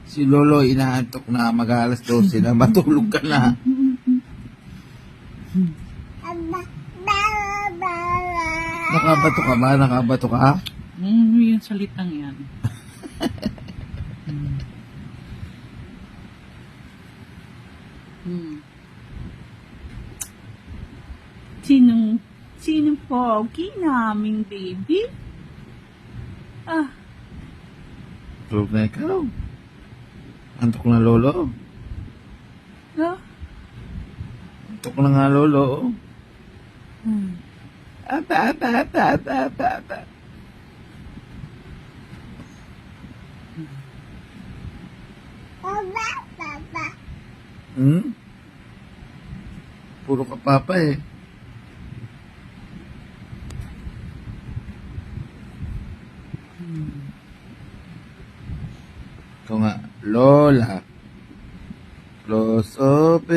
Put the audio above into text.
Si Lolo inaantok na, mag-alas 12 na, matulog ka na. Nakabato ka ba? Nakabato ka? Yung salitang yan. Sinong pogi naming baby? Tulog na ikaw. Antok na Lolo. Antok na nga Lolo. Apa. Puro ka papa eh. Ikaw nga, Lola. Close open.